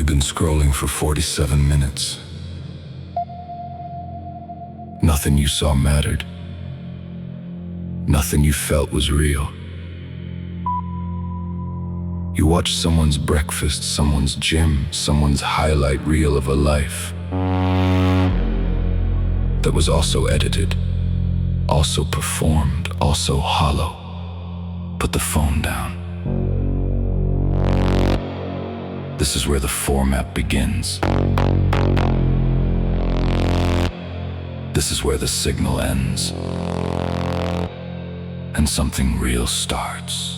been scrolling for 47 minutes. Nothing you saw mattered. Nothing you felt was real. You watched someone's breakfast, someone's gym, someone's highlight reel of a life that was also edited, also performed, also hollow. Put the phone down. This is where the format begins. This is where the signal ends. And something real starts.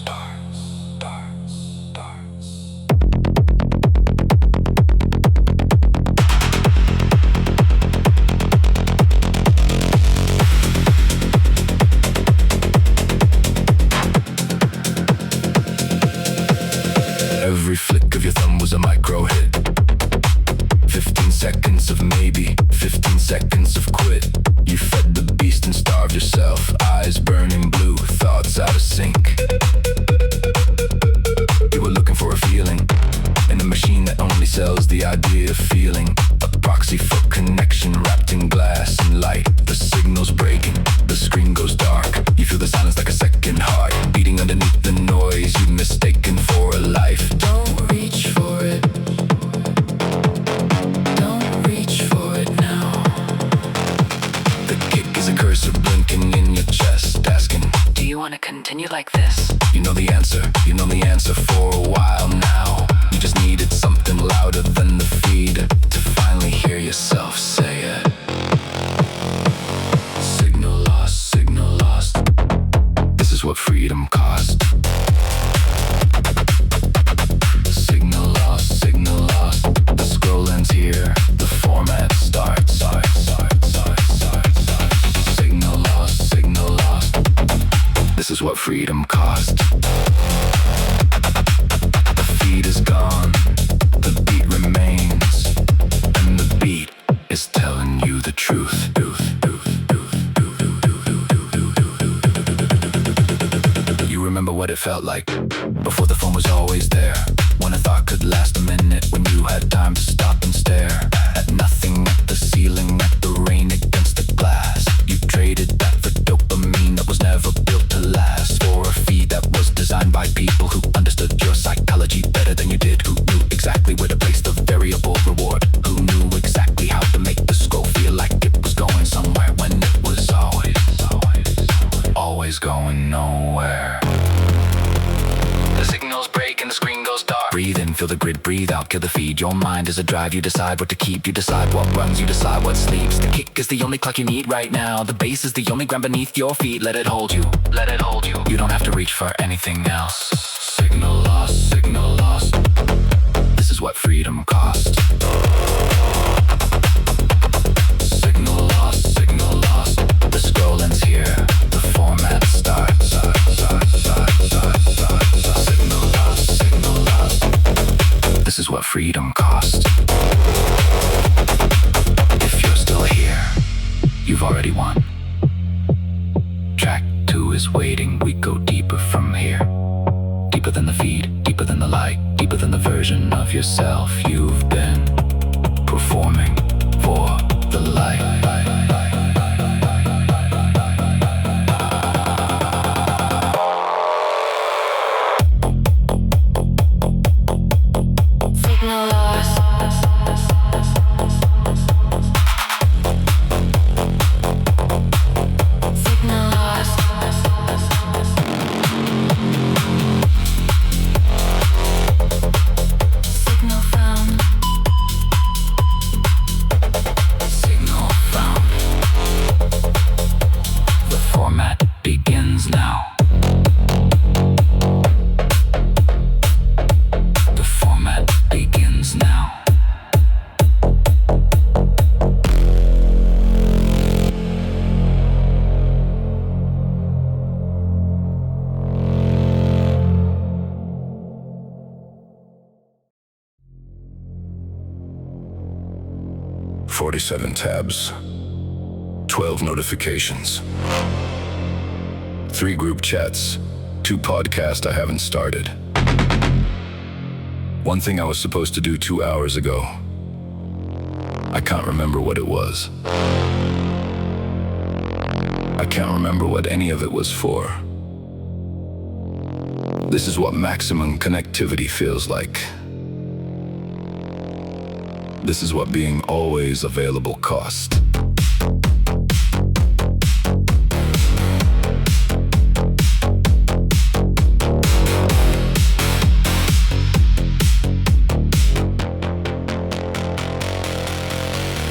Every flick of your thumb was a micro hit. 15 seconds of maybe, 15 seconds of quit. You fed the beast and starved yourself. Eyes burning blue, thoughts out of sync. You were looking for a feeling in a machine that only sells the idea of feeling. A proxy for connection wrapped in glass and light. The signal's breaking, the screen goes dark. You feel the silence like a second heart beating underneath the noise you've mistaken for a life. Don't reach for it. Don't reach for it now. The kick is a cursor blinking in your chest, asking, do you want to continue like this? You know the answer for a while now. You just needed something louder than the feed to finally hear yourself say it. Signal lost, signal lost. This is what freedom cost. Signal lost, signal lost. The scroll ends here, the format starts. Signal lost, signal lost. This is what freedom cost. The feed is gone, the beat remains, and the beat is telling you the truth. You remember what it felt like before the phone was always there, when a thought could last a minute, when you had time to stop and stare at nothing, at the ceiling, at the rain against the glass. You traded that for dopamine that was never built to last, for a feed that was designed by people who understood your psychology better than you did, who knew exactly where to place the variable reward, who knew exactly how to make the scroll feel like it was going somewhere when it was always going nowhere. The signals break and the screen goes dark. Breathe in, feel the grid, breathe out, kill the feed. Your mind is a drive, you decide what to keep. You decide what runs, you decide what sleeps. The kick is the only clock you need right now. The bass is the only ground beneath your feet. Let it hold you, let it hold you. You don't have to reach for anything else. Signal lost, signal lost. This is what freedom cost. Signal lost, signal lost. The scroll ends here, the format starts. Signal lost, signal lost. This is what freedom cost. If you're still here, you've already won. Track 2 is waiting, we go deeper from here. Deeper than the feed, deeper than the light, deeper than the version of yourself you've been performing for the light. Signal lost. Signal lost. Signal found. Signal found. The format begins now. The format begins now. "47 tabs, 12 notifications, 3 group chats, 2 podcasts I haven't started. One thing I was supposed to do 2 hours ago. I can't remember what it was. I can't remember what any of it was for. This is what maximum connectivity feels like. This is what being always available costs.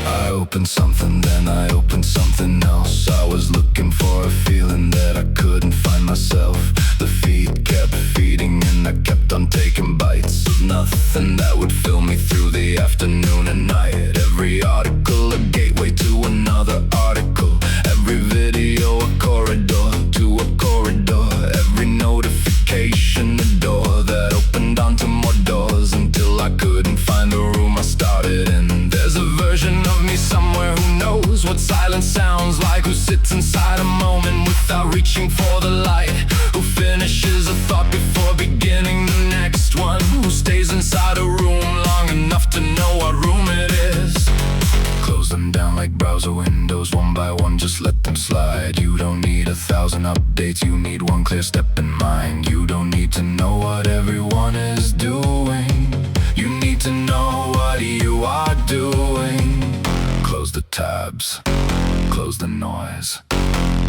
I opened something, then I opened something else. I was looking for a feeling that I couldn't find myself. The feed kept feeding and I kept on taking bites of nothing that would fill me through the afternoon and night. Every article a gateway to another article. Every video a corridor to a corridor. Every notification a door that opened onto more doors until I couldn't find the room I started in. There's a version of me somewhere who knows what silence sounds like, who sits inside a moment without reaching for the light, who finishes a thought before beginning the next one, who stays inside a room long enough to know what room it is. Close them down like browser windows one by one, just let them slide. You don't need 1,000 updates, you need one clear step in mind. You don't need to know what everyone is doing, you need to know what you are doing. Close the tabs, close the noise,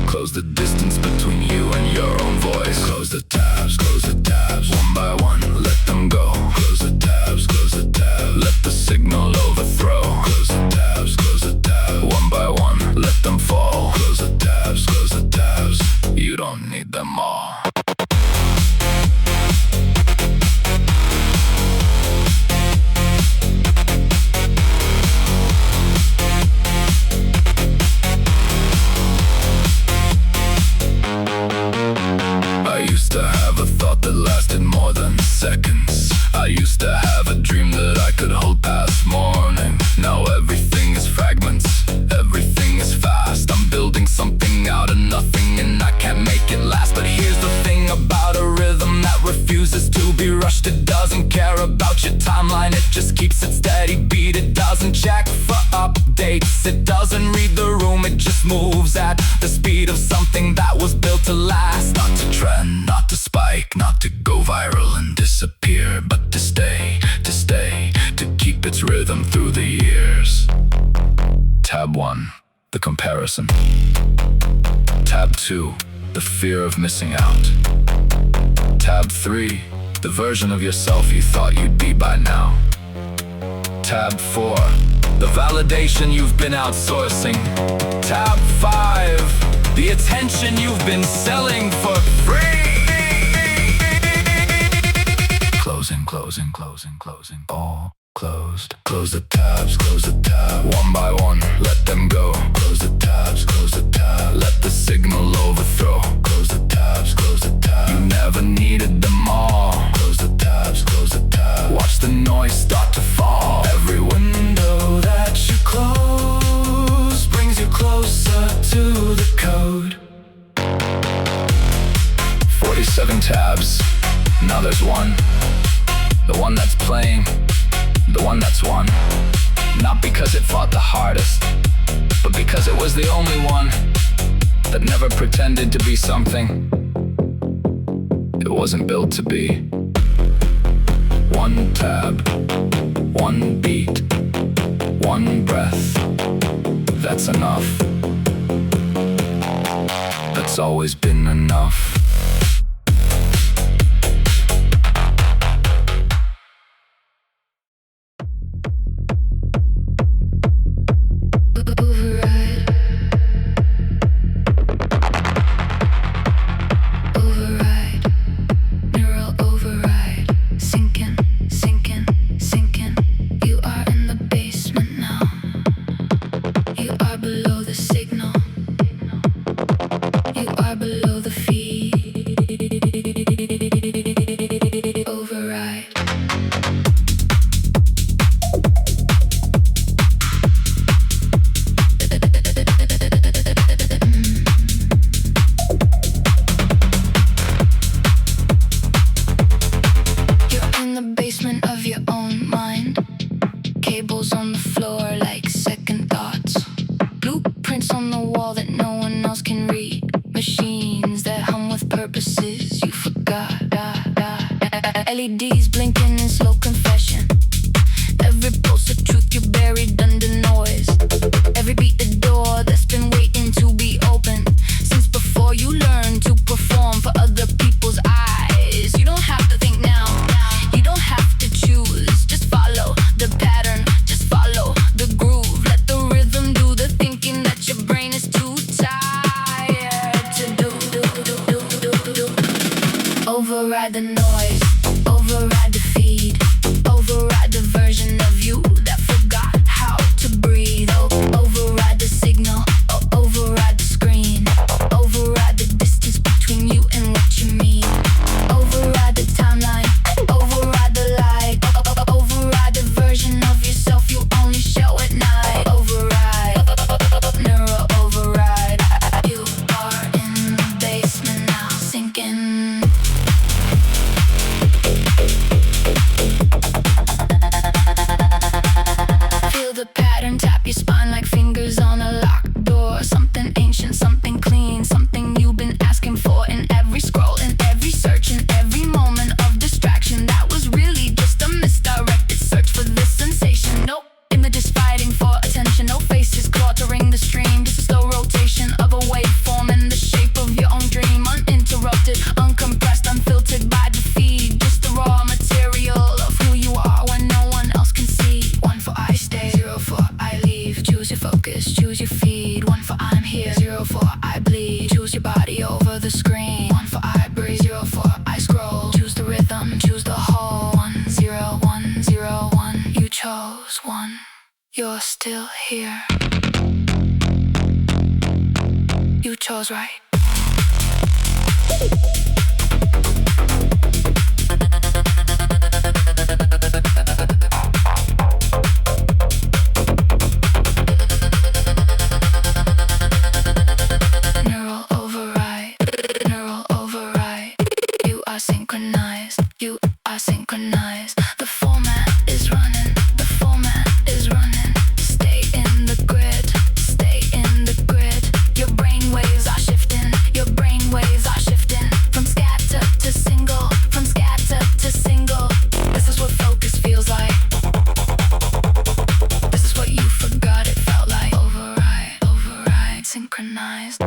close the distance between you and your own voice. Close the tabs, one by one, let them go. Close the tabs, let the signal overthrow. Close the tabs, one by one, let them fall. Close the tabs, you don't need them all. I used to have a thought that lasted more than seconds. I used to have a dream that I could hold past morning. Now everything is fragments, everything is fast. I'm building something out of nothing and I can't make it last. But here's the thing about a rhythm that refuses to be rushed. It doesn't care about your timeline, it just keeps its steady beat. It doesn't check for updates, it doesn't read the room, it just moves at the speed of something that was built to last. Not to trend, not to spike, not to go viral and disappear, but to stay, to keep its rhythm through the years. Tab 1, the comparison. Tab 2, the fear of missing out. Tab 3, the version of yourself you thought you'd be by now. Tab 4, the validation you've been outsourcing. Tab 5, the attention you've been selling for free. Closing, all closed. Close the tabs, one by one, let them go. Close the tabs, let the signal overthrow. Close the tabs, you never needed them all. Close the tabs, watch the noise start to fall. Every window that you close brings you closer to the code. 47 tabs, now there's one. The one that's playing, the one that's won. Not because it fought the hardest, but because it was the only one that never pretended to be something it wasn't built to be. One tab, one beat, one breath. That's enough. That's always been enough. Below the feed. LEDs blinking in slow confession. Every pulse of truth you buried under noise. Every beat the door that's been waiting to be opened since before you learned to perform for other people's eyes. You don't have to think now. You don't have to choose. Just follow the pattern. Just follow the groove. Let the rhythm do the thinking that your brain is too tired to do. Override the noise. Override the feed. Override the version of you that forgot how to breathe. Override the signal. Override the screen. Override the distance between you and what you mean. Override the timeline. Override the light. Override the version of yourself you only show at night. Override. Neural override. You are in the basement now, sinking. Feel the pattern tap your spine like fingers on a locked door. Something ancient, something clean, something you've been asking for in every scroll, in every search, in every moment of distraction. That was really just a misdirected search for this sensation. Nope, images fighting for attention. No faces cluttering the stream. Just a slow rotation of a waveform in the shape of your own dream. Uninterrupted, uncompressed, unfiltered by the feed. Just the raw material of who you are when no one else can see. 1 for I stay, 0 for I leave. Choose your focus, choose your feed. 1 for I'm here, 0 for I bleed. Choose your body over the screen. 1 for I breathe, 0 for I scroll. Choose the rhythm, choose the whole. 1 0 1 0 1. You chose 1. You're still here. You chose right. Neural override. Neural override. You are synchronized. You are synchronized. The format is running. The format is running. Stay in the grid. Stay in the grid. Your brain waves are shifting. Your brain waves are shifting. From scatter to single. From scatter to single. This is what focus feels like. This is what you forgot it felt like. Override, override, synchronized.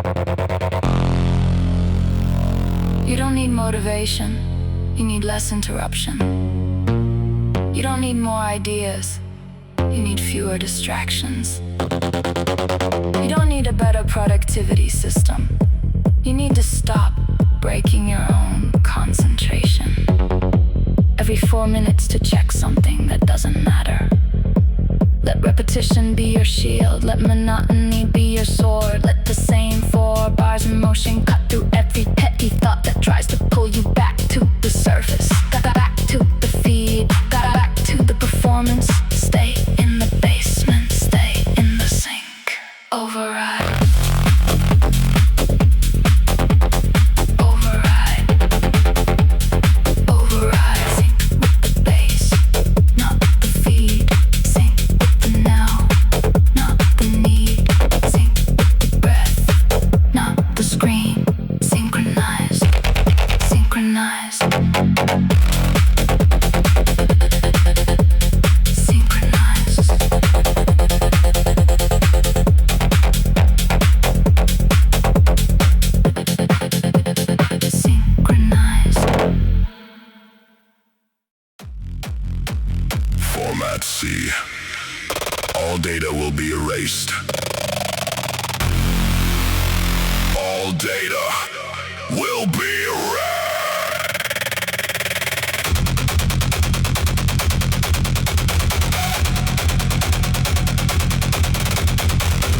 You don't need motivation. You need less interruption. You don't need more ideas. You need fewer distractions. You don't need a better productivity system. You need to stop breaking your own concentration. Every 4 minutes to check something that doesn't matter. Let repetition be your shield. Let monotony be your sword. Let the same 4 bars of motion cut through every petty thought that tries to pull you back to the surface. Back to the feed. Back to the performance. Stay in the basement. Stay in the sink. Override. Override. Override. Sync with the bass, not the feed. Sync with the now, not the need. Sync with the breath, not the screen. Synchronized. Synchronized. Synchronized. Synchronized. Format C. All data will be erased. All data will be erased.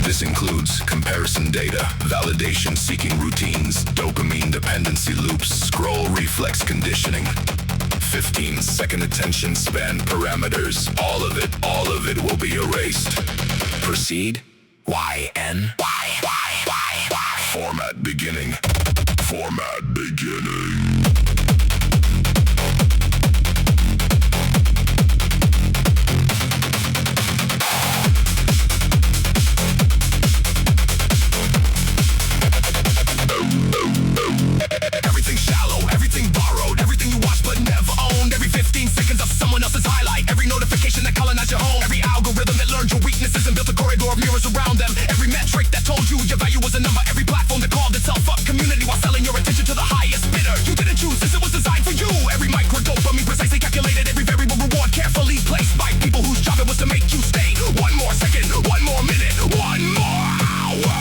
This includes comparison data, validation-seeking routines, dopamine dependency loops, scroll reflex conditioning, 15-second attention span parameters. All of it will be erased. Proceed. YN. Format beginning. Format beginning. Everything shallow, everything borrowed. told you your value was a number. Every platform that called itself a community while selling your attention to the highest bidder. You didn't choose this, it was designed for you. Every micro dopamine precisely calculated. Every variable reward carefully placed by people whose job it was to make you stay. One more second, one more minute, one more hour.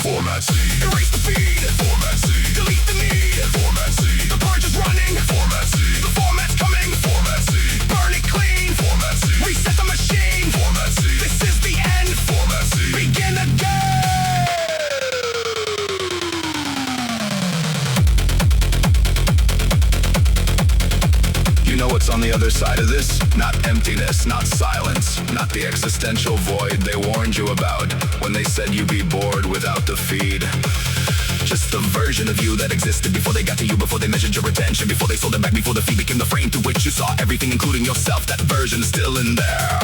Format C. Erase the feed. Format C. Delete the need. Format C. The purge is running. Format C. The format's coming. Format C. Burn it clean. Format C. Reset the machine. Format C. This is the end. Format C. Begin again. You know what's on the other side of this? Not emptiness, not silence, not the existential void they warned you about when they said you'd be bored without the feed. Just the version of you that existed before they got to you, before they measured your attention, before they sold it back, before the feed became the frame through which you saw everything, including yourself. That version is still in there.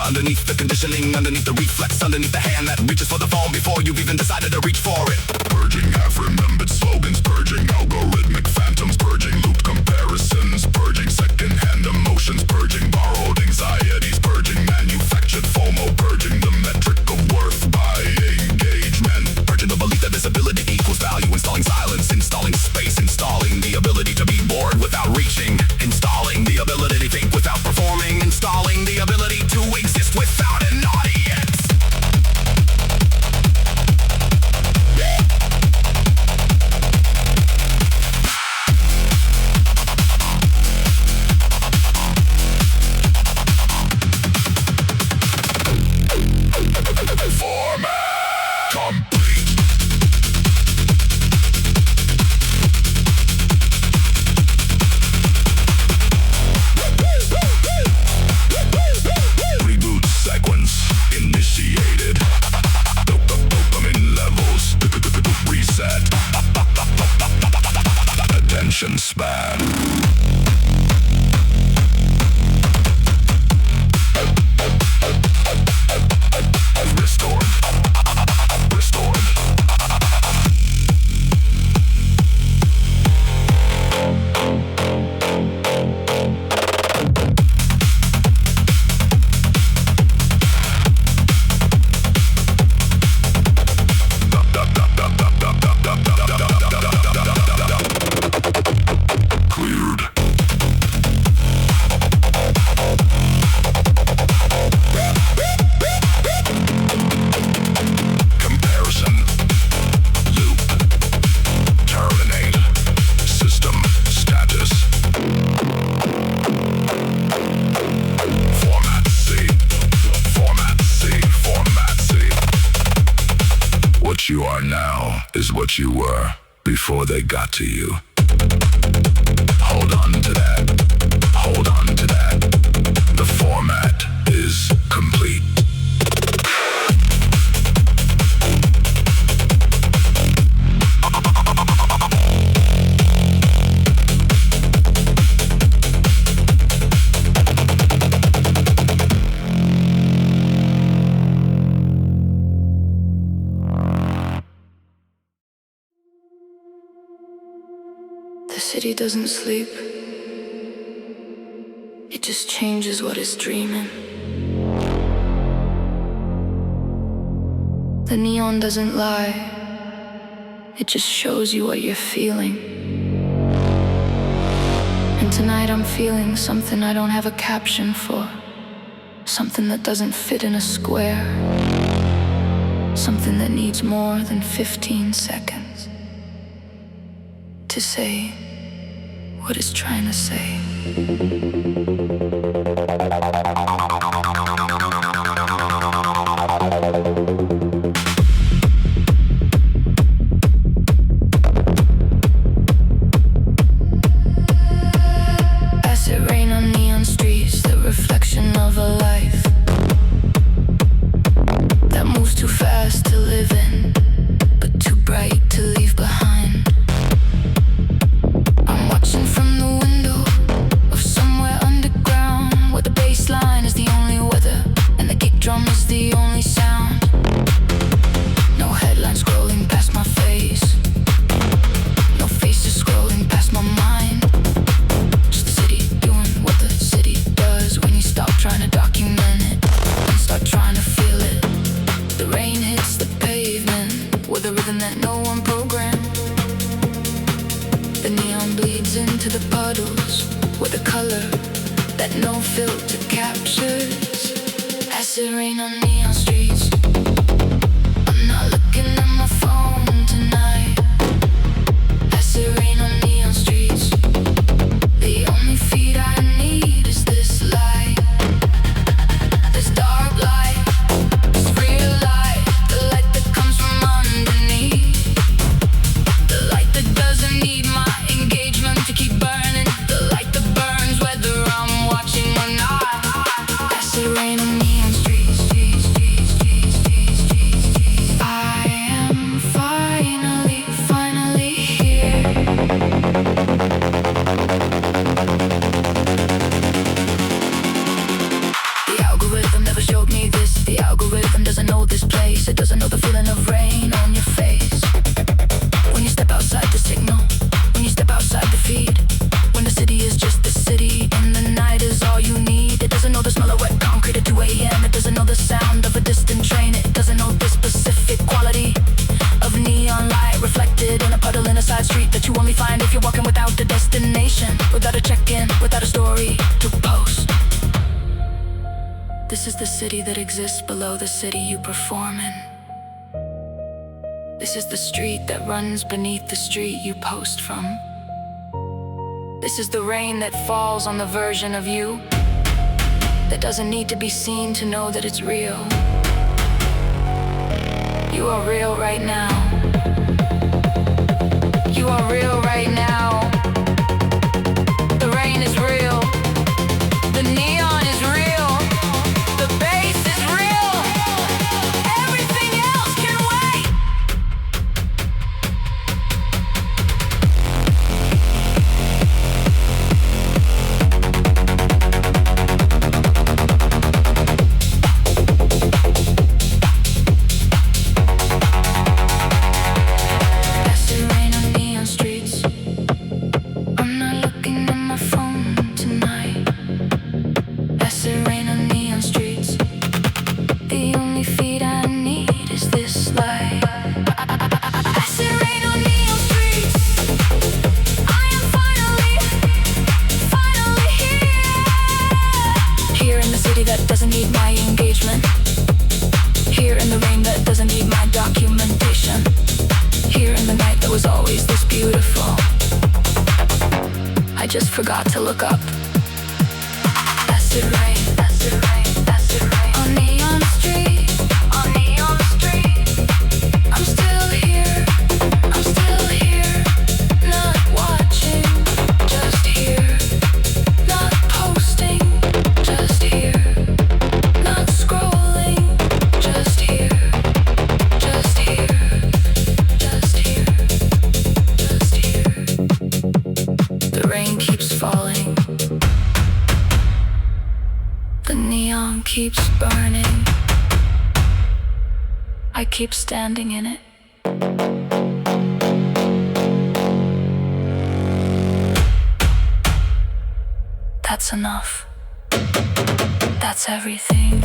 Underneath the conditioning, underneath the reflex, underneath the hand that reaches for the phone before you've even decided to reach for it. Purging half-remembered slogans, purging algorithmic phantoms, purging loop comparisons, purging second-hand emotions, purging borrowed anxieties, purging manufactured FOMO, purging the metric of worth by engagement, purging the belief that visibility equals value, installing silence, installing space, installing the ability to be bored without reaching, installing the ability to think without performing, installing the ability to exist without an audience. Format complete. Reboot sequence initiated. Dopamine levels reset. Attention span. Restored. Restored. Cleared. Comparison. Loop. Terminate. System status. Format C. Format C. Format C. What you are now is what you were before they got to you. Hold on to that. Hold on to that. The format is complete. The city doesn't sleep. It just changes what it's dreaming. The neon doesn't lie. It just shows you what you're feeling. And tonight I'm feeling something I don't have a caption for. Something that doesn't fit in a square. Something that needs more than 15 seconds to say what it's trying to say. Acid rain on neon streets, the reflection of a life that moves too fast to live in, but too bright to leave behind. I'm watching from the window of somewhere into the puddles with a color that no filter captures. Acid rain on neon streets. I'm not looking at my phone tonight. Acid rain on neon streets. The only feed I need is this light. This dark light, this real light. The light that comes from underneath. The light that doesn't need my engagement to keep burning. The light that burns whether I'm watching or not. Acid rain on neon streets. I am finally here. The algorithm never showed me this. The algorithm doesn't know this place. It doesn't know the feeling of rain on your face. When you step outside the signal, when you step outside the feed, when the city is just the city and the night is all you need. It doesn't know the smell of wet concrete at 2 a.m. It doesn't know the sound of a distant train. It doesn't know the specific quality of neon light reflected in a puddle in a side street that you only find if you're walking without a destination, without a check-in, without a story to post. This is the city that exists below the city you perform in. This is the street that runs beneath the street you post from. This is the rain that falls on the version of you that doesn't need to be seen to know that it's real. You are real right now. You are real right now. The rain is real. The neon is real. The bass is real. Everything else can wait. Acid rain on neon streets. I'm not looking at my phone tonight. Acid rain on neon streets. The only feed I need is this light. Acid rain on neon streets. I am finally here. Here in the city that doesn't need my engagement. Here in the rain that doesn't need my documentation. Here in the night that was always this beautiful. I just forgot to look up. Acid rain, acid rain, acid rain. On neon street, on neon street. I'm still here, not watching, just here. Not posting, just here. Not scrolling, just here. Just here, just here, just here. The rain keeps falling. The neon keeps burning. I keep standing in it. That's enough. That's everything.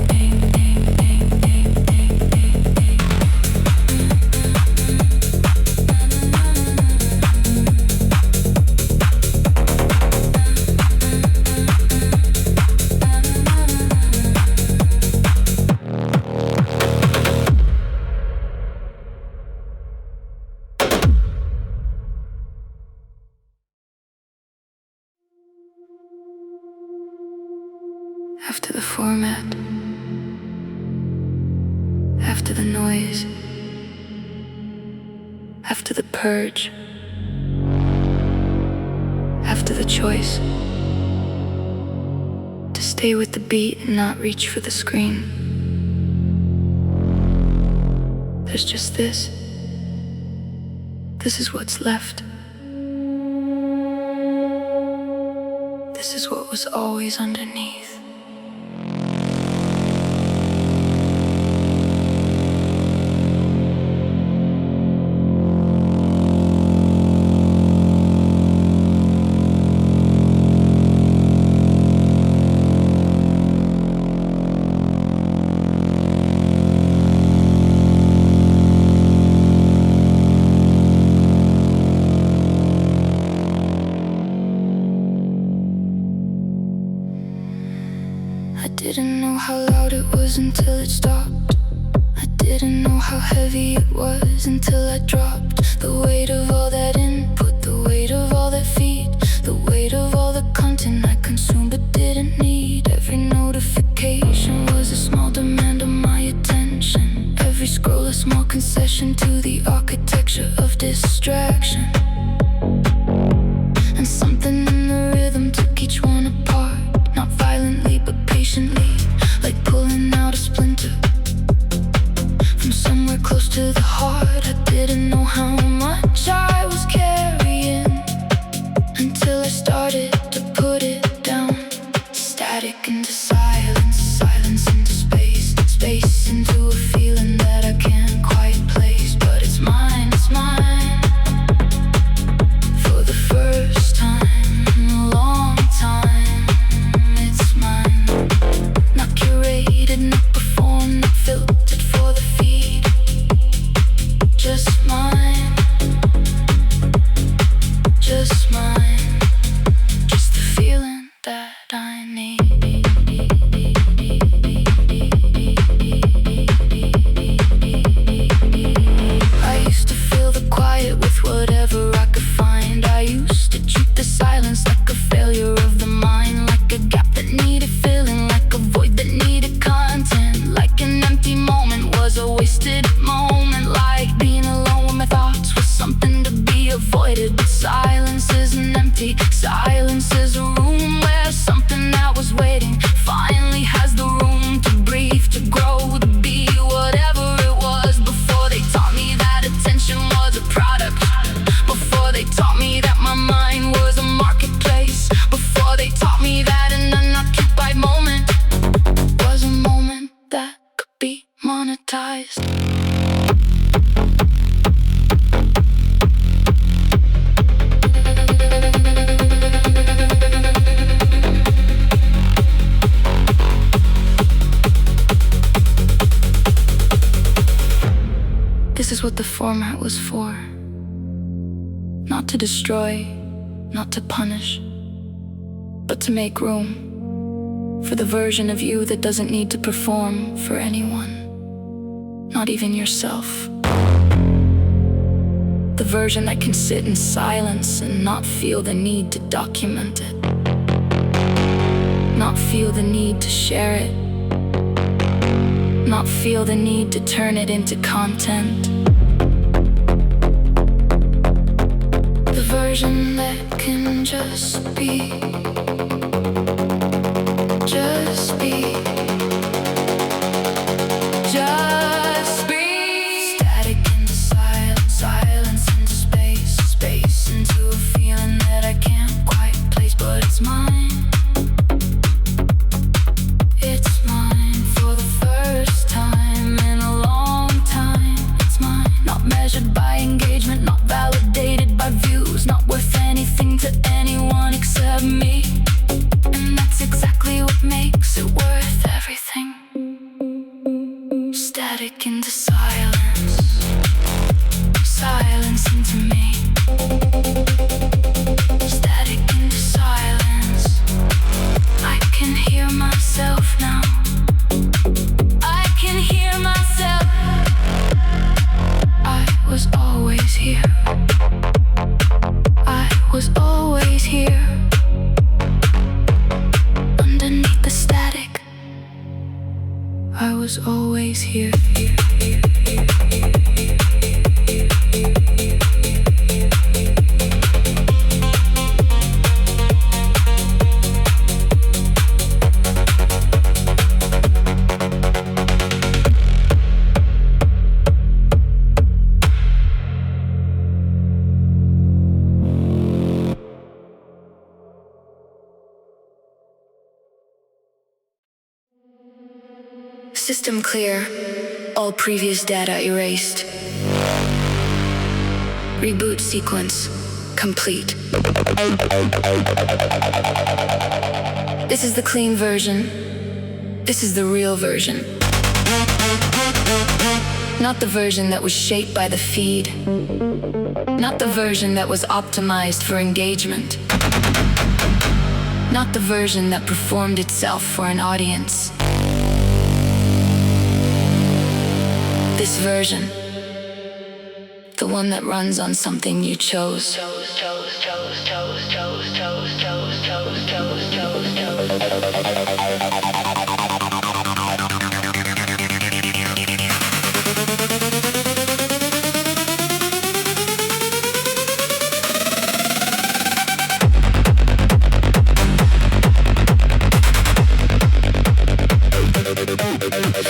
After the format, after the noise, after the purge, after the choice to stay with the beat and not reach for the screen, there's just this. This is what's left. This is what was always underneath. didn't know how loud it was until it stopped. I didn't know how heavy it was until I dropped the weight of all that input, the weight of all that feed, the weight of all the content I consumed but didn't need. Every notification was a small demand of my attention. Every scroll a small concession to the architecture of distraction. And something in the rhythm took each one apart, not violently but patiently, like pulling out a splinter from somewhere close to the heart. I didn't know how much I was carrying until I started to put it down. Static into silence, silence into space, space into a feeling that I can't quite place. But it's mine, it's mine. For the first time in a long time, it's mine. Not curated, not performed, not filtered for the feed. Just mine, just mine. Just the feeling that I need. I used to fill the quiet with whatever I could find. I used to treat the silence like a failure of the mind, like a gap that needed filling, like a void that needed content, like an empty moment was a wasted moment, like being alone with my thoughts was something to be avoided. But silence isn't empty, silence is a room where something that was waiting finally has the room to breathe, to grow, to be whatever it was. Before they taught me that attention was a product, before they taught me that my mind was a marketplace, before they taught me that an unoccupied moment was a moment that could be monetized. This is what the format was for. Not to destroy, not to punish, but to make room for the version of you that doesn't need to perform for anyone, not even yourself. The version that can sit in silence and not feel the need to document it, not feel the need to share it, not feel the need to turn it into content. The version that can just be, just be, just be. Static into silence, silence into space, space into a feeling that I can't quite place. But it's mine, it's mine for the first time in a long time. It's mine, not measured by engagement, not validated by views, not worth anything to anyone except me. And that's exactly what makes it worth everything. Static into silence, silence into me. Static into silence, I can hear myself now. I can hear myself. I was always here. I was always here. Underneath the static, I was always here. System clear. All previous data erased. Reboot sequence complete. This is the clean version. This is the real version. Not the version that was shaped by the feed. Not the version that was optimized for engagement. not the version that performed itself for an audience. This version, the one that runs on something you chose.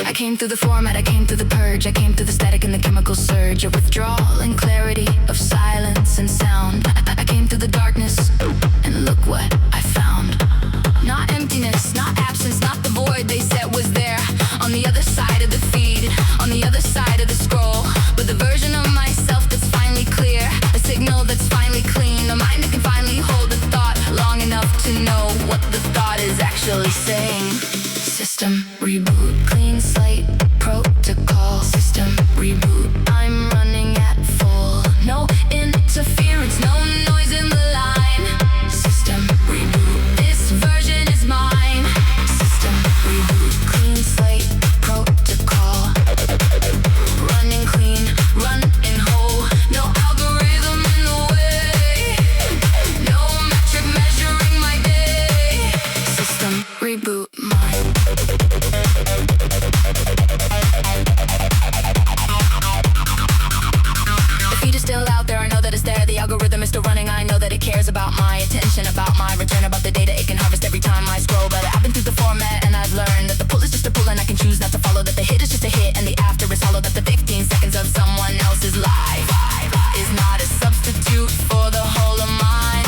I came through the format, I came through the purge, I came through the static and the chemical surge, a withdrawal and clarity of silence and sound. I came through the darkness, and look what I found. Not emptiness, not absence, not the void they said was there on the other side of the feed, on the other side of the scroll, but the version of myself that's finally clear, a signal that's finally clean, a mind that can finally hold the thought long enough to know what the thought is actually saying. System reboot, clean slate, protocol. System reboot, I'm running at full. No interference, no noise in the line. System reboot, this version is mine. System reboot, clean slate, protocol. Running clean, running whole. No algorithm in the way. No metric measuring my day. System reboot, mine. The feed is still out there, I know that it's there. The algorithm is still running, I know that it cares about my attention, about my return, about the data it can harvest every time I scroll. But I've been through the format and I've learned that the pull is just a pull and I can choose not to follow, that the hit is just a hit and the after is hollow, that the 15 seconds of someone else's life is not a substitute for the whole of mine.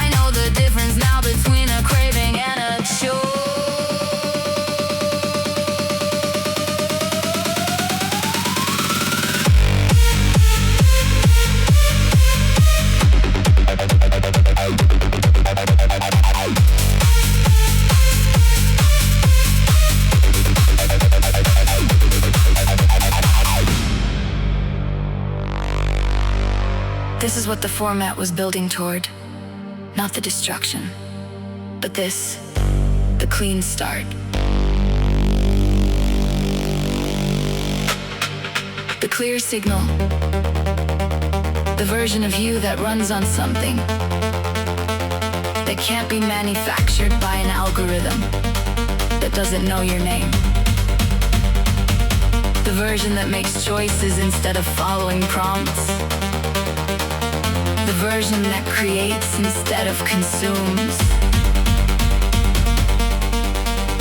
I know the difference now between a craving and a choice. This is what the format was building toward. Not the destruction, but this, the clean start. The clear signal. The version of you that runs on something that can't be manufactured by an algorithm that doesn't know your name. The version that makes choices instead of following prompts. The version that creates instead of consumes.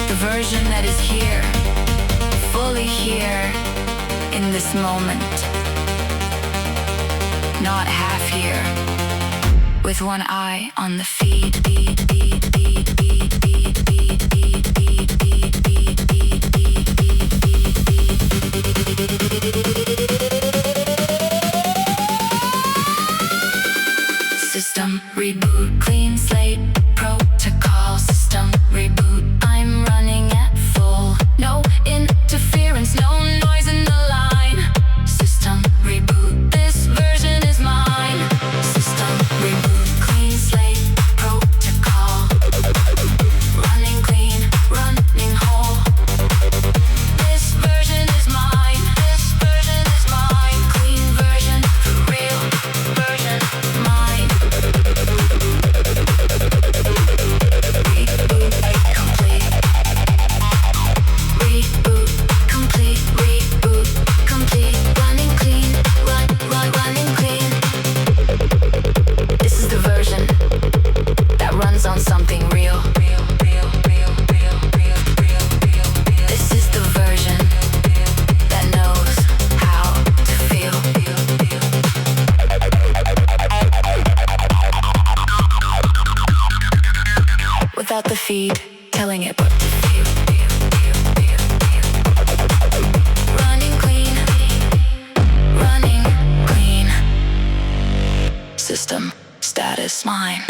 The version that is here, fully here, in this moment. Not half here, with one eye on the feed. System reboot, clean slate, protocol. System reboot, I'm running at full. No interference, no noise in the line. System reboot, this version is mine. System reboot, clean slate, protocol. Running clean, running whole. This version is mine. This version is mine. Clean version, real version, mine. On something real. This is the version that knows how to feel. Without the feed telling it what to feel. Running clean, running clean. System status mine.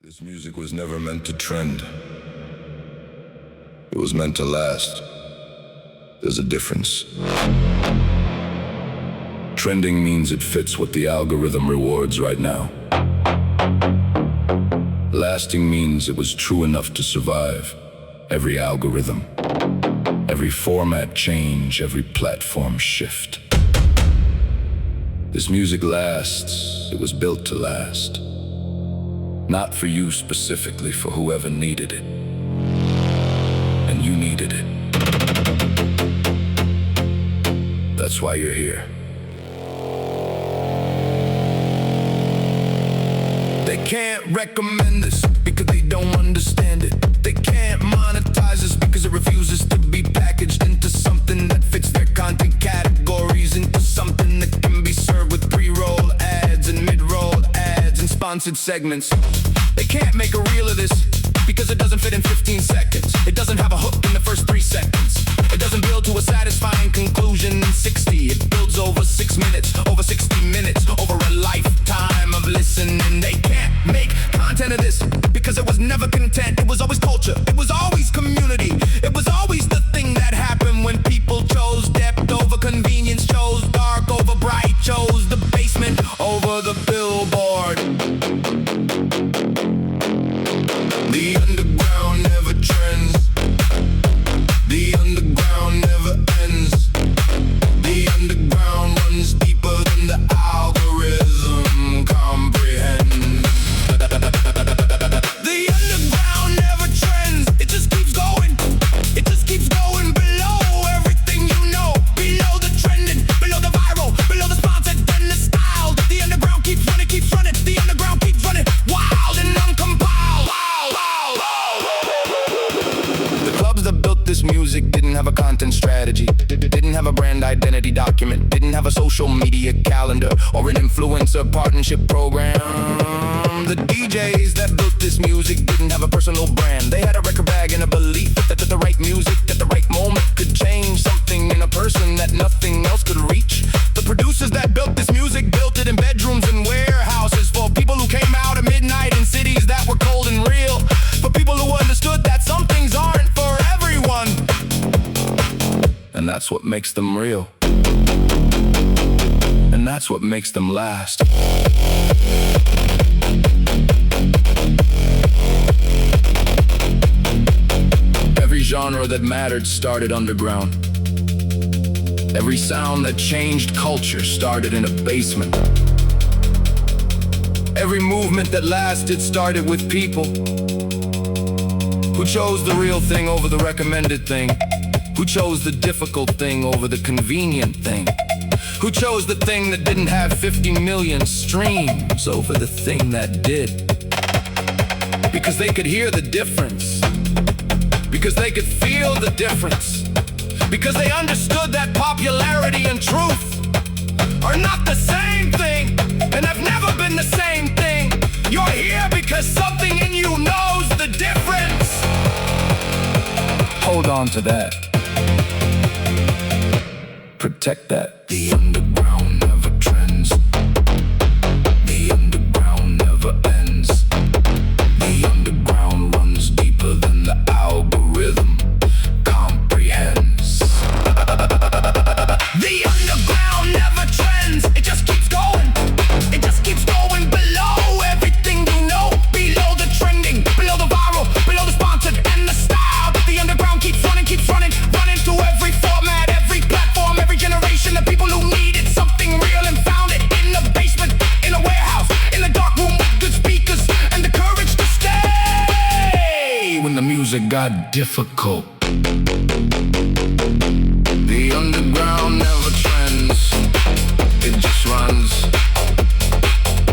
This music was never meant to trend. It was meant to last. There's a difference. Trending means it fits what the algorithm rewards right now. Lasting means it was true enough to survive. Every algorithm, every format change, every platform shift. This music lasts, it was built to last. Not for you specifically, for whoever needed it. And you needed it. That's why you're here. They can't recommend this because they don't understand it. They can't monetize this because it refuses to be packaged into something that fits their content categories, into something that can be served with pre-roll ads and mid-roll ads and sponsored segments. They can't make a reel of this because it doesn't fit in 15 seconds. It doesn't have a hook in the first 3 seconds. It doesn't build to a satisfying conclusion in 60. It builds over 6 minutes, over 60 minutes, over a lifetime of listening. They can't make content of this because it was never content. It was always culture, it was always community. It was always the thing that happened when people chose depth over convenience, chose dark over bright, chose the basement over the billboard. The underground never trends. The underground never ends. The underground runs deeper than the algorithm comprehends. The underground never trends. It just keeps going. It just keeps going below everything you know. Below the trending, below the viral, below the sponsored, then the style. The underground keeps running, keeps running. The underground keeps running, wild and uncompiled. The clubs that built this music didn't have a content strategy, didn't have a brand identity document, didn't have a social media calendar or an influencer partnership program. The DJs that built this music didn't have a personal brand. They had a record bag and a belief that the right music at the right moment could change something in a person that nothing else could reach. The producers that built this music built it in bedrooms and warehouses for people who came out at midnight in cities that were cold and real. For people who understood that some things aren't for everyone. And that's what makes them real. And that's what makes them last. Every genre that mattered started underground. Every sound that changed culture started in a basement. Every movement that lasted started with people who chose the real thing over the recommended thing, who chose the difficult thing over the convenient thing, who chose the thing that didn't have 50 million streams over the thing that did. Because they could hear the difference, because they could feel the difference, because they understood that popularity and truth are not the same thing and have never been the same thing. You're here because something in you knows the difference. Hold on to that. Protect that. The underground never trends. The underground never ends. The underground runs deeper than the algorithm comprehends. The underground never trends. It just keeps going. It just keeps going below everything you know. Below the trending, below the viral, below the sponsored and the style. The underground keeps running, running to every format, every platform, every generation. The people who needed something real and found it in the basement, in a warehouse, in the dark room with good speakers and the courage to stay when the music got difficult. The underground never trends. It just runs.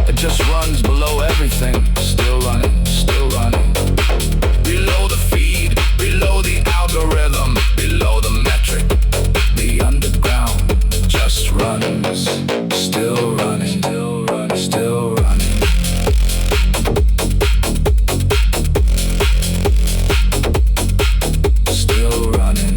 It just runs below everything. Still running, still running. Below the feed, below the algorithm, below the metric. The underground just runs. Still running, still running, still running. Still running.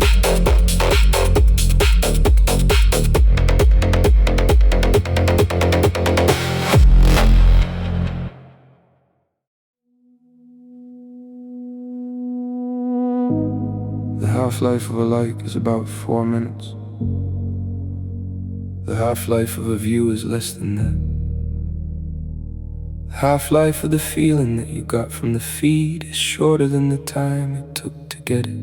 The half-life of a like is about 4 minutes. The half-life of a view is less than that. Half-life of the feeling that you got from the feed is shorter than the time it took to get it.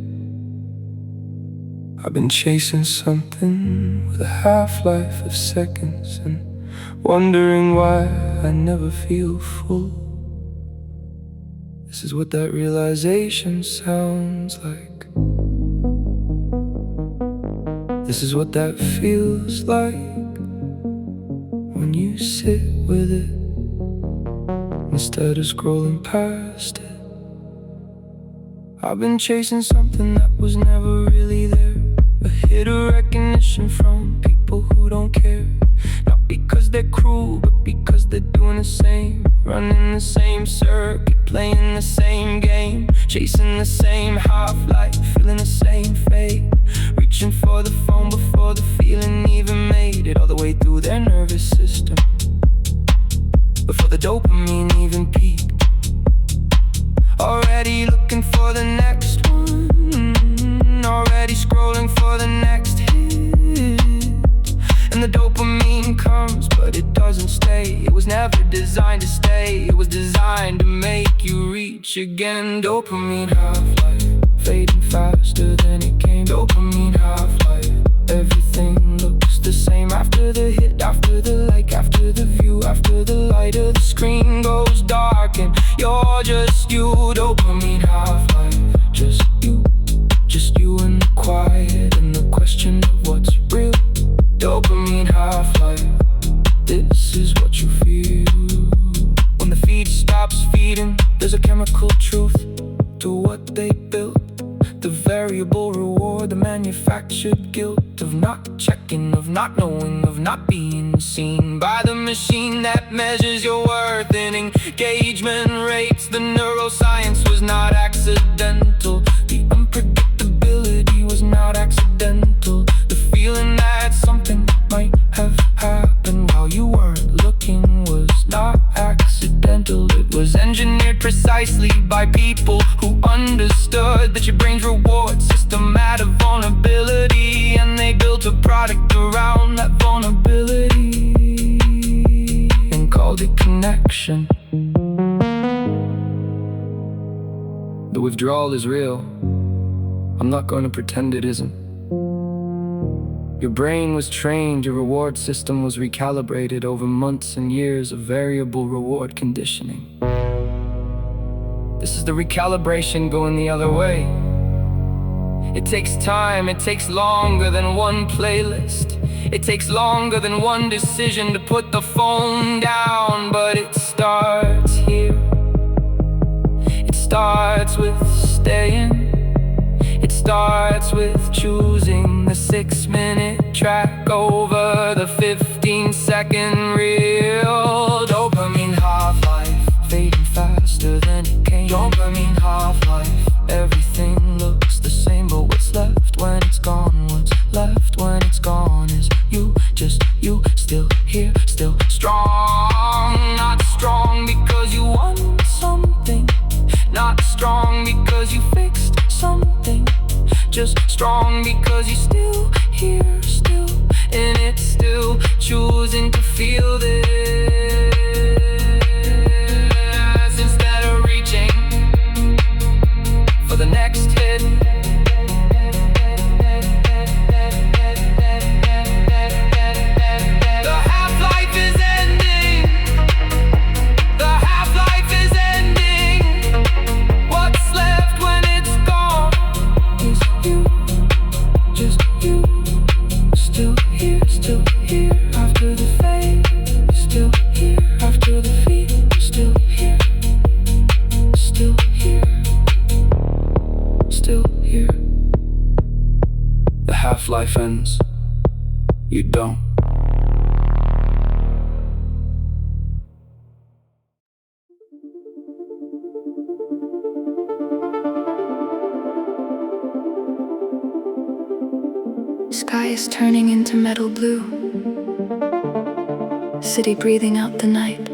I've been chasing something with a half-life of seconds and wondering why I never feel full. This is what that realization sounds like. This is what that feels like when you sit with it instead of scrolling past it. I've been chasing something that was never really there, a hit of recognition from people who don't care. Not because they're cruel, but because they're doing the same, running the same circuit, playing the same game, chasing the same half-life, feeling the same fate, reaching for the phone before the feeling even made it all the way through their nervous system, before the dopamine even peaked. Already looking for the next one, already scrolling for the next hit. And the dopamine comes, but it doesn't stay. It was never designed to stay. It was designed to make you reach again. Dopamine half-life, fading faster than it came. Dopamine half-life, everything looks the same after the hit, after the like, after the view, after the light of the screen goes dark and you're just you. Dopamine half-life, just you in the quiet and the question of what's real. Dopamine half-life, this is what you feel. When the feed stops feeding, there's a chemical truth to what they built. The variable reward, the manufactured guilt of not checking, of not knowing, of not being seen by the machine that measures your worth in engagement rates. The neuroscience was not accidental. The unpredictability was not accidental. The feeling that something might have happened while you weren't looking was not accidental. It was engineered precisely by people who understood that your brain's reward system had a vulnerability, and they built a product around that vulnerability and called it connection. The withdrawal is real. I'm not going to pretend it isn't. Your brain was trained, your reward system was recalibrated over months and years of variable reward conditioning. This is the recalibration going the other way. It takes time, it takes longer than one playlist. It takes longer than one decision to put the phone down, but it starts here. It starts with staying. It starts with choosing the 6-minute track over the 15-second reel. Dopamine half-life, fading faster than it came. Dopamine half-life, everything looks the same, but what's left when it's gone? What's left when it's gone is you, just you, still here, still strong. Not strong because you want something, not strong because you fixed something, just strong because you're still here, still in it, still choosing to feel this instead of reaching for the next hit. The half-life is ending. The half-life is ending. What's left when it's gone is you, just you, still here after the fade, still here after the feed, still here, still here, still here. The half-life ends, you don't. Sky is turning into metal blue. City breathing out the night.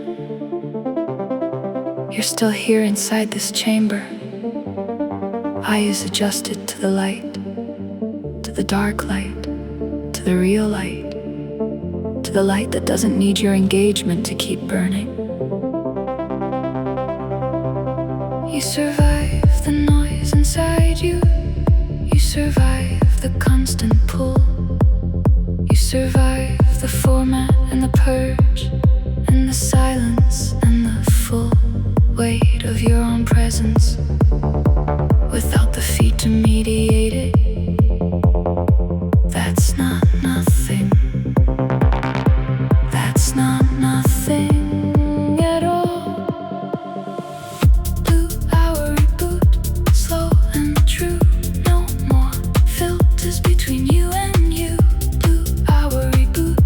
You're still here inside this chamber. Eyes adjusted to the light, to the dark light, to the real light, to the light that doesn't need your engagement to keep burning. You survive the noise inside you. You survive the constant pull. You survive the format and the purge, and the silence and the full weight of your own presence, without the feet to mediate it. That's not nothing. That's not nothing at all. Blue hour reboot, slow and true. No more filters between you and you. Blue hour reboot,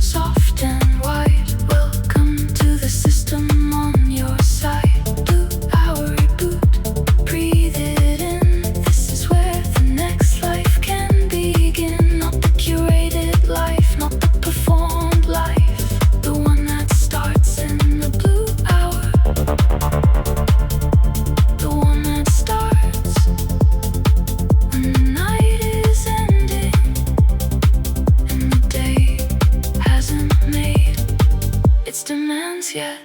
soft and wide. Welcome to the system on your side. Blue hour reboot, breathe it in. This is where the next life can begin. Not the curated life, not the performed life, the one that starts in the blue hour. The one that starts when the night is ending and the day hasn't made its demands yet.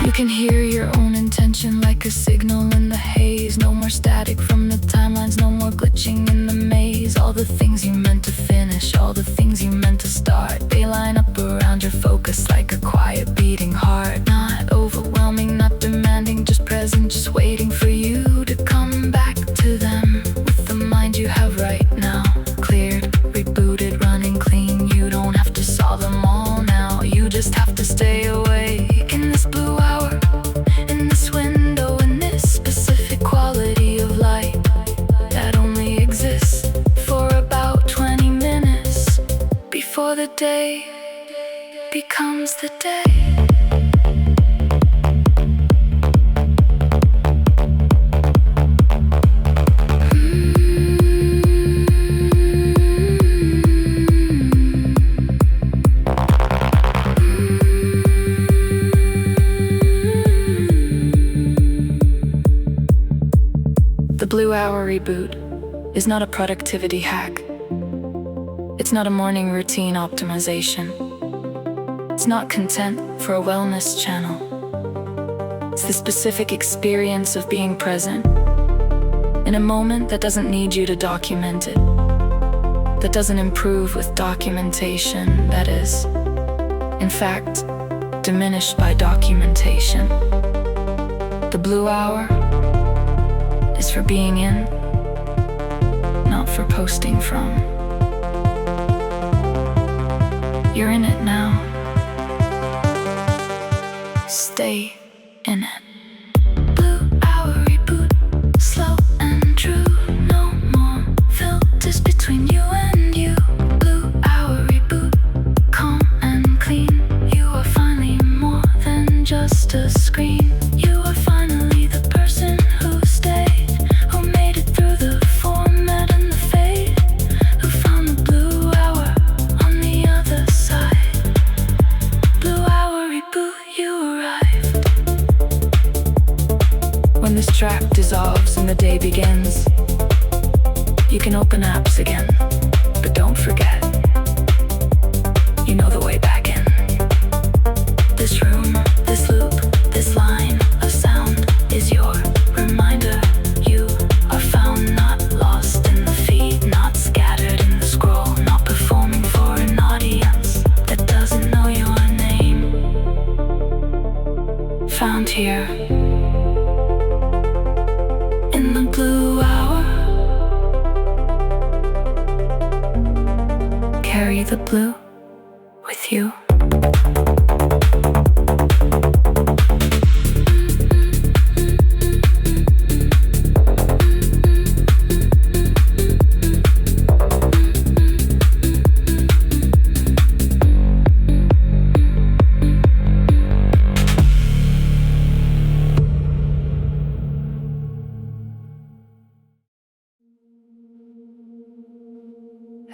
You can hear your own intention like a signal in the haze. No more static from the timelines, no more glitching in the maze. All the things you meant to finish, all the things you meant to start, they line up around your focus like a quiet beating heart. Not overwhelming, not demanding, just present, just waiting for you to come back to them with the mind you have right now. Cleared, rebooted, running clean. You don't have to solve them all now. You just have to stay awake in this blue hour, in this window, in this specific quality of light that only exists for about 20 minutes before the day becomes the day. The Blue Hour Reboot is not a productivity hack. It's not a morning routine optimization. It's not content for a wellness channel. It's the specific experience of being present in a moment that doesn't need you to document it, that doesn't improve with documentation, that is, in fact, diminished by documentation. The Blue Hour is for being in, not for posting from. You're in it now. Stay in it. Blue hour reboot, slow and true. No more filters between you and you. Blue hour reboot, calm and clean. You are finally more than just a screen. You are finally the person who stayed, who made it through the format and the fade, who found the blue hour on the other side. Blue hour reboot, you arrived. When this track dissolves and the day begins, you can open apps again, but don't forget, you know the way back in. This room, this loop, this line of sound is your reminder. You are found, not lost in the feed, not scattered in the scroll, not performing for an audience that doesn't know your name. Found here in the blue hour. Carry the blue with you.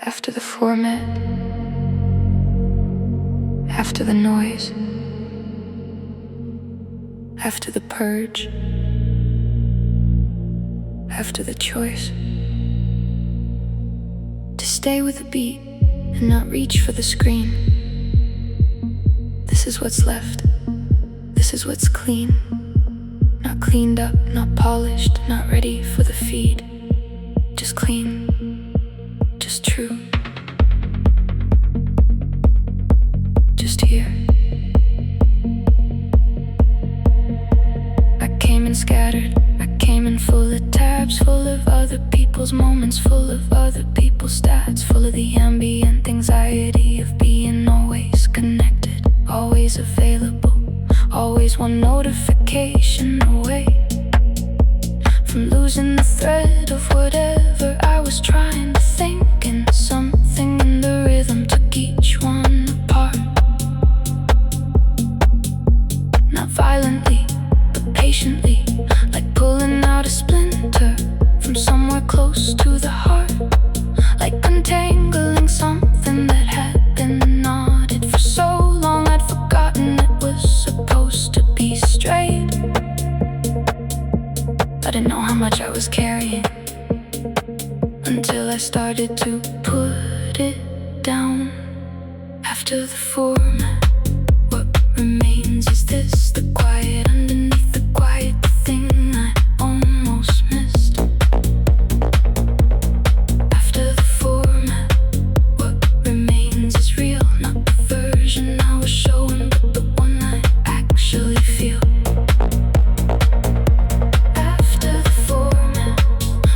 After the format, after the noise, after the purge, after the choice to stay with the beat and not reach for the screen. This is what's left. This is what's clean. Not cleaned up, not polished, not ready for the feed. Just clean, just true. Just here. I came in scattered. I came in full of tabs, full of other people's moments, full of other people's stats, full of the ambient anxiety of being always connected, always available, always one notification away from losing the thread of whatever I was trying to think. And something in the rhythm took each one apart. Not violently, but patiently, like pulling out a splinter from somewhere close to the heart, like untangling something that had been knotted for so long I'd forgotten it was supposed to be straight. I didn't know how much I was carrying until I started to put it down. After the format, what remains is this, the quiet underneath the quiet, the thing I almost missed. After the format, what remains is real, not the version I was showing, but the one I actually feel. After the format,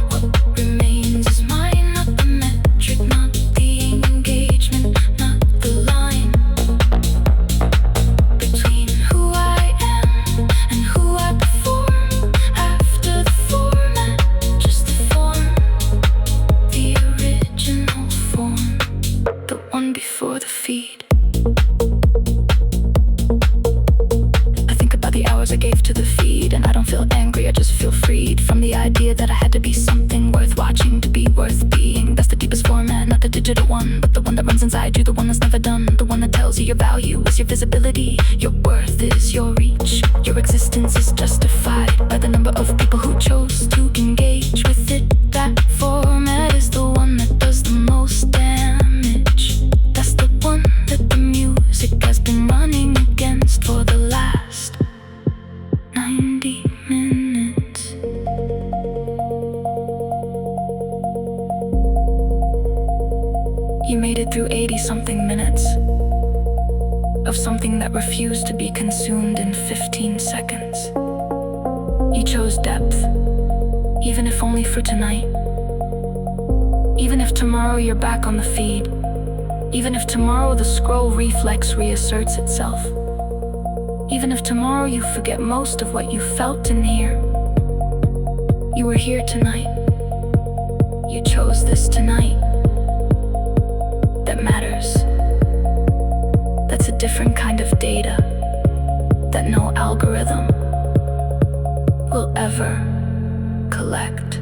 what remains is mine, not the metric, not the engagement, not the line between who I am and who I perform. After the format, just the form, the original form, the one before the feed. I think about the hours I gave to the feed, and I don't feel angry, I just feel freed from the idea that I had to be something worth watching to be worth being. That's the deepest format, not the digital one, but the one that runs inside you, the one that's never done, the one that tells you your value is your visibility, your worth is your reach, your existence is justified by the number of people who chose to engage with it. That format is the one that does the most damage. That's the one that the music has been running against for the last 90 minutes. You made it through 80-something minutes of something that refused to be consumed in 15 seconds. You chose depth, even if only for tonight. Even if tomorrow you're back on the feed. Even if tomorrow the scroll reflex reasserts itself. Even if tomorrow you forget most of what you felt in here. You were here tonight. You chose this tonight. That matters. That's a different kind of data that no algorithm will ever collect.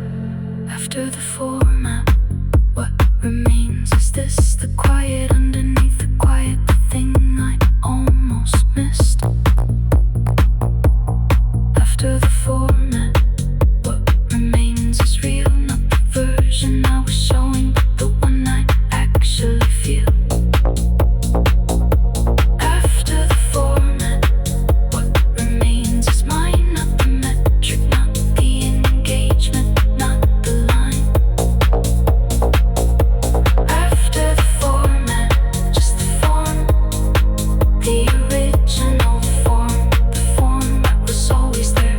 After the format, what remains is this, the quiet underneath the quiet, the thing I almost missed. After the format, what remains is real, not the version I was showing, but the one I actually feel. After the format, what remains is mine, not the metric, not the engagement, not the line. After the format, just the form, the original form, the form that was always there.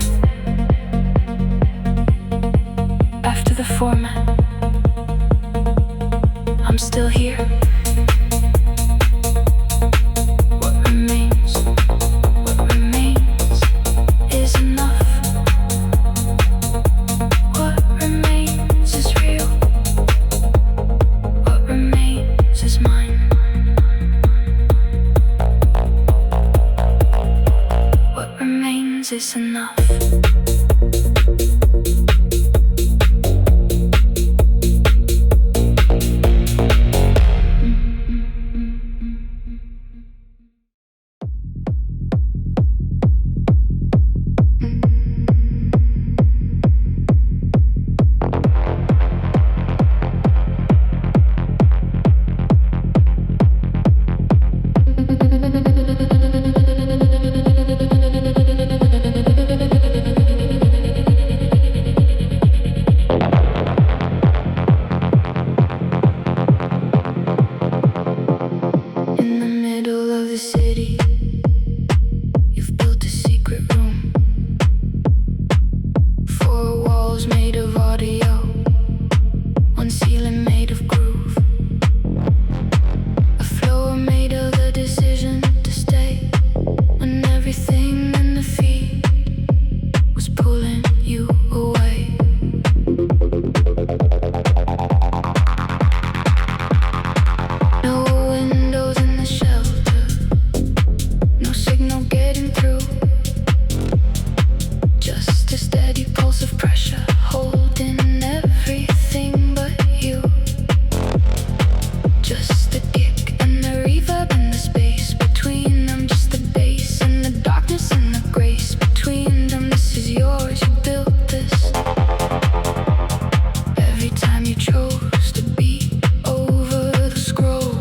After the format, I'm still here. What remains is enough. What remains is real. What remains is mine. What remains is enough. walls made of audio, one ceiling made of groove, a floor made of the decision to stay when everything in the feed was pulling you away. No windows in the shelter, no signal getting through, just a steady pulse of pressure holding everything but you. Just the kick and the reverb and the space between them, just the bass and the darkness and the grace between them. This is yours, you built this. Every time you chose to be over the scroll,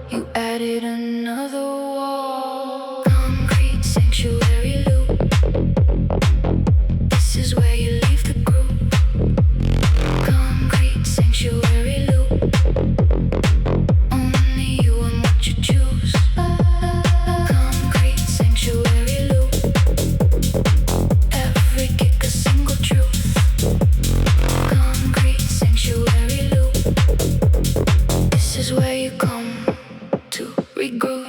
you added another wall. Concrete sanctuary loop. This is where you leave the group. Concrete sanctuary loop. Only you and what you choose. Concrete sanctuary loop. Every kick a single truth. Concrete sanctuary loop. This is where you come to regroup.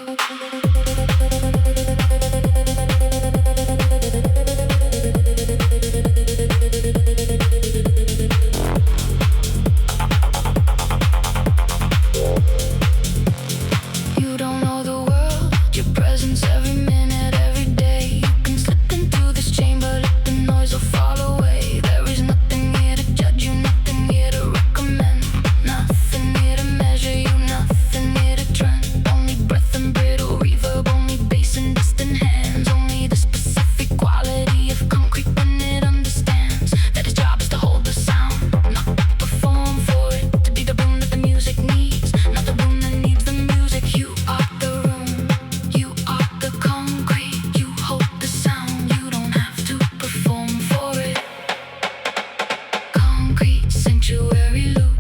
You don't know the world, your presence every minute, every day. You can slip into this chamber, let the noise will fall away. There is nothing here to judge you, nothing here to recommend, nothing here to measure you, nothing here to trend. Only breath and brittle reverb, only bass and distant hands, only the specific quality of concrete when it understands that its job is to hold the sound, not perform for it, to be the room that the music needs, not the room that needs the music. You are the room, you are the concrete, you hold the sound, you don't have to perform for it. Concrete sanctuary loop.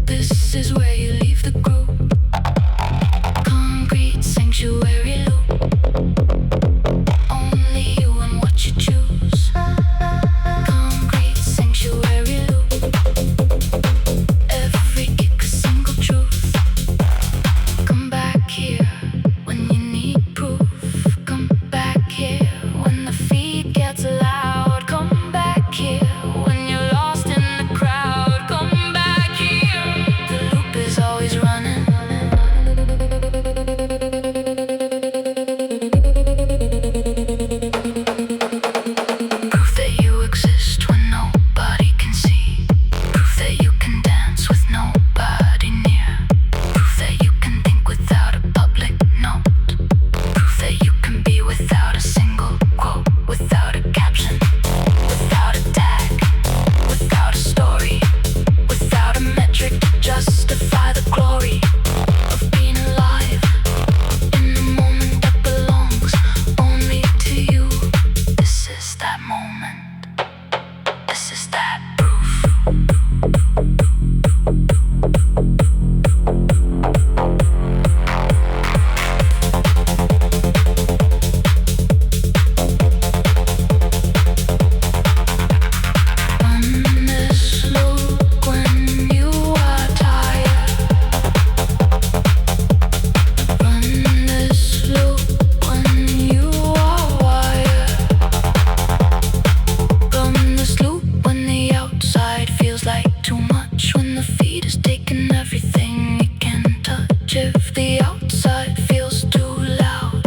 This is where you leave the group. Concrete sanctuary loop. Only you and what you choose. Concrete sanctuary loop. Every kick a single truth. Come back here when you need proof. Come back here when the feed gets loud. Come back here when you're lost in the crowd. Come back here. The loop is always running. Proof that you exist when nobody can see. Proof that you can dance with nobody near. Proof that you can think without a public note. Proof that you can be without a single quote, without a caption, without a tag, without a story, without a metric to justify the glory of being alive in the moment that belongs only to you. This is that moment. This is that proof. Run this loop when you are tired. Run this loop when you are wired. Run this loop when the outside feels like too much, when the feed is taking everything it can touch. If the outside feels too loud,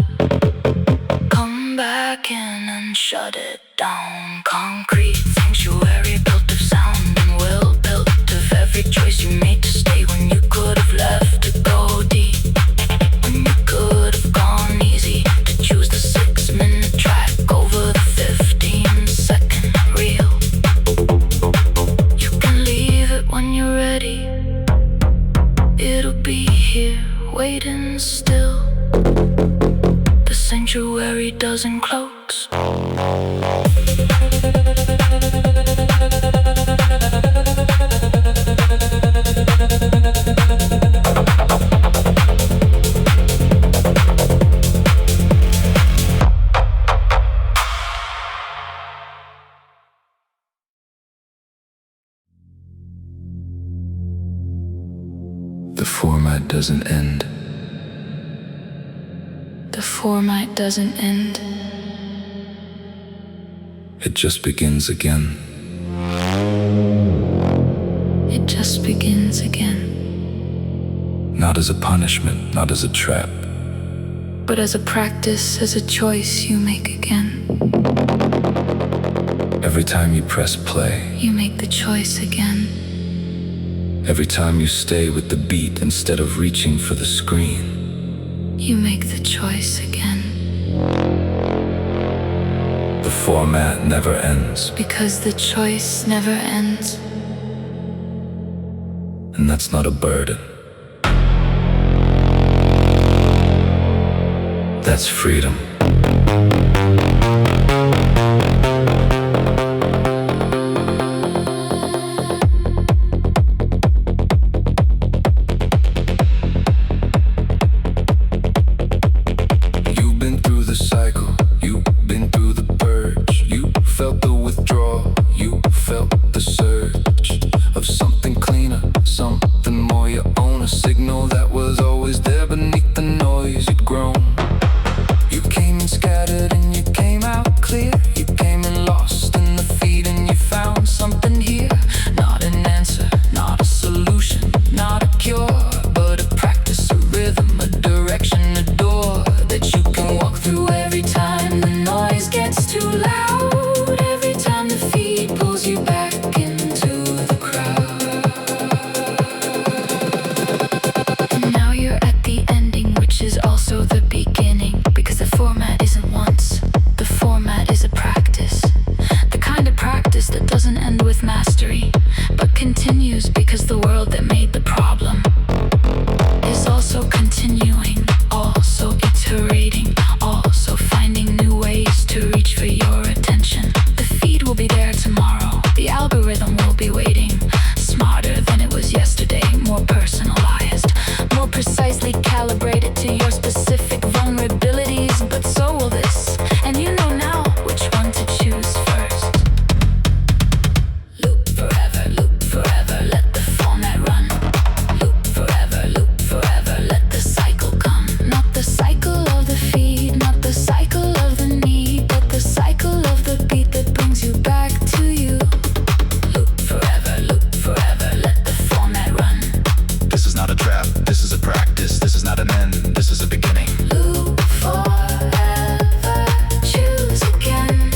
come back in and shut it down. Concrete sanctuary built of sound and well built of every choice you made to stay when you could have left to go deep, when you could have gone easy to choose the 6-minute track over the 15-second reel. You can leave it when you're ready. It'll be here waiting still. The sanctuary doesn't close. The format doesn't end. The format doesn't end. It just begins again. It just begins again. Not as a punishment, not as a trap. But as a practice, as a choice you make again. Every time you press play, You make the choice again. every time you stay with the beat instead of reaching for the screen, You make the choice again. the format never ends. Because the choice never ends. And that's not a burden. That's freedom. You've been through the cycle, you've been through the purge. You felt the withdrawal, you felt the surge of something cleaner, something more your own. A signal that was always there beneath the noise you'd grown. You came in scattered and you came out clear. You came in lost in the feed and you found something here. Not an answer, not a solution, not a cure, but a practice, a rhythm, a direction, a door that you can walk through every time the noise gets too loud. Every time the feed pulls you back into the crowd. And now you're at the ending, which is also the beginning. Because the format isn't once, the format is a practice. The kind of practice that doesn't end with mastery, but continues because the world that made the problem is also continuing, also iterating, also finding new ways to reach for your attention. The feed will be there tomorrow, the algorithm will be waiting. Smarter than it was yesterday, more personalized, more precisely calibrated to your specific vulnerabilities. But so will this, and you know now which one to choose first. Loop forever, let the format run. Loop forever, let the cycle come. Not the cycle of the feed, not the cycle of the need, but the cycle of the beat that brings you back to you. Loop forever, let the format run. This is not a trap, this is a practice. This is not an end, this is a beginning. Loop forever, choose again,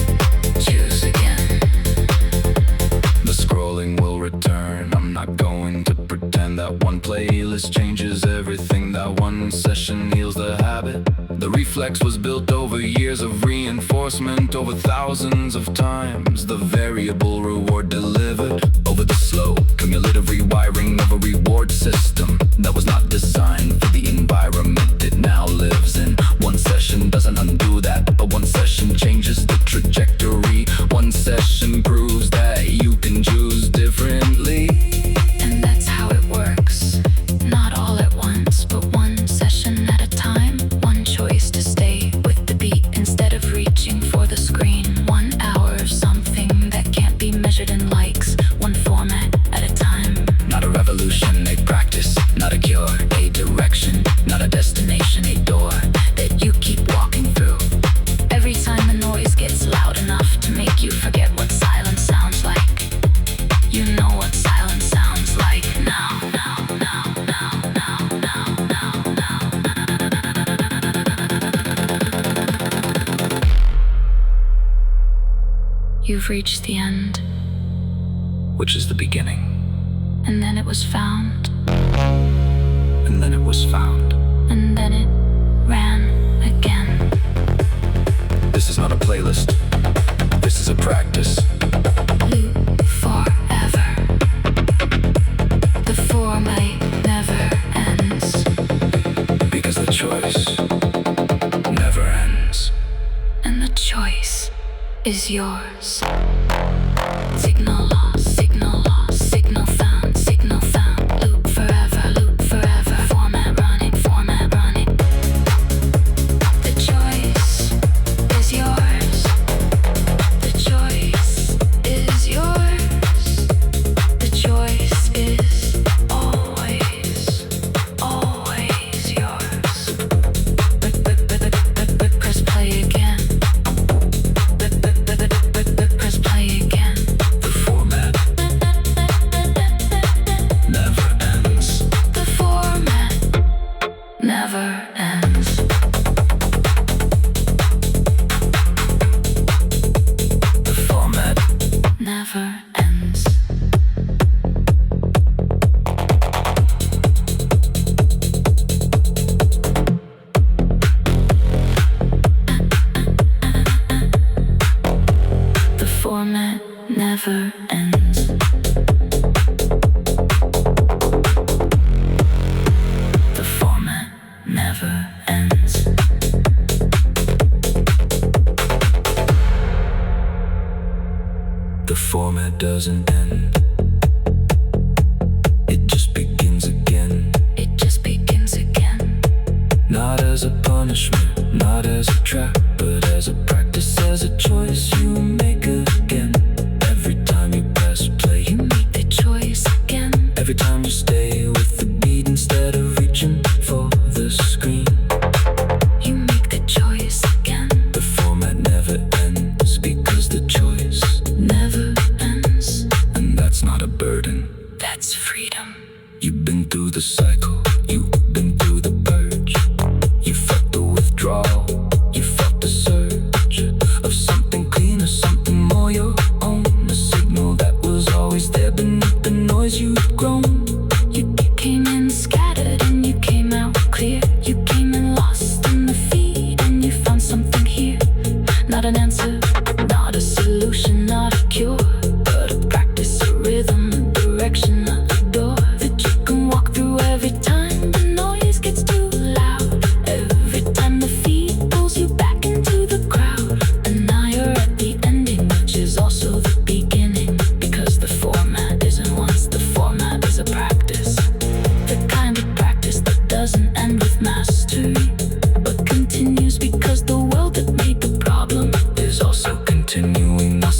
choose again. The scrolling will return. I'm not going to pretend that one playlist changes everything. That one session heals the habit. The reflex was built over years of reinforcement, over thousands of times. The variable reward delivered over the slow cumulative rewiring of a reward system that was not designed for the environment it now lives in. One session doesn't undo that, but one session changes the trajectory. One session proves that you can choose differently. And that's how it works. Not all at once, but one session at a time. One choice to stay with the beat instead of reaching for the screen. 1 hour of something that can't be measured in likes. One format at a time. Not a revolution, a practice. Not a cure, a direction. Not a destination, a door that you keep walking through. Every time the noise gets loud enough to make you forget what silence sounds like. You know what silence sounds like now. You've reached the end, Which is the beginning. and then it was found, And then it was found. and then it ran again. This is not a playlist. This is a practice. Loop forever. The format never ends, Because the choice never ends. and the choice is yours. Signal lost, signal lost, signal found, signal found. Loop forever, format running, format running. The choice is yours. The choice is yours. The choice is always format never ends. The format never ends. The format doesn't end. It just begins again. It just begins again. Not as a punishment, not as a trap, but as a practice, as a choice you make again. Every time you press play, You make the choice again. every time you stay with the beat instead of reaching for the screen. You make the choice again. The format never ends because the choice, Never ends. and that's not a burden. That's freedom. You've been through the cycle, you've been through the purge. You felt the withdrawal, you felt the surge of something cleaner, something more your own. A signal that was always there beneath the noise you'd grown. You came in scattered and you came out clear. You came in lost in the feed and you found something here. Not an answer, not a solution, not a cure, but a practice, a rhythm, a direction, a door that you can walk through every time the noise gets too loud. Every time the feed pulls you back into the crowd. And now you're at the ending, which is also the beginning. Because the format isn't once, the format is a practice. The kind of practice that doesn't end with mastery, but continues because the world that made the problem Is also continuing us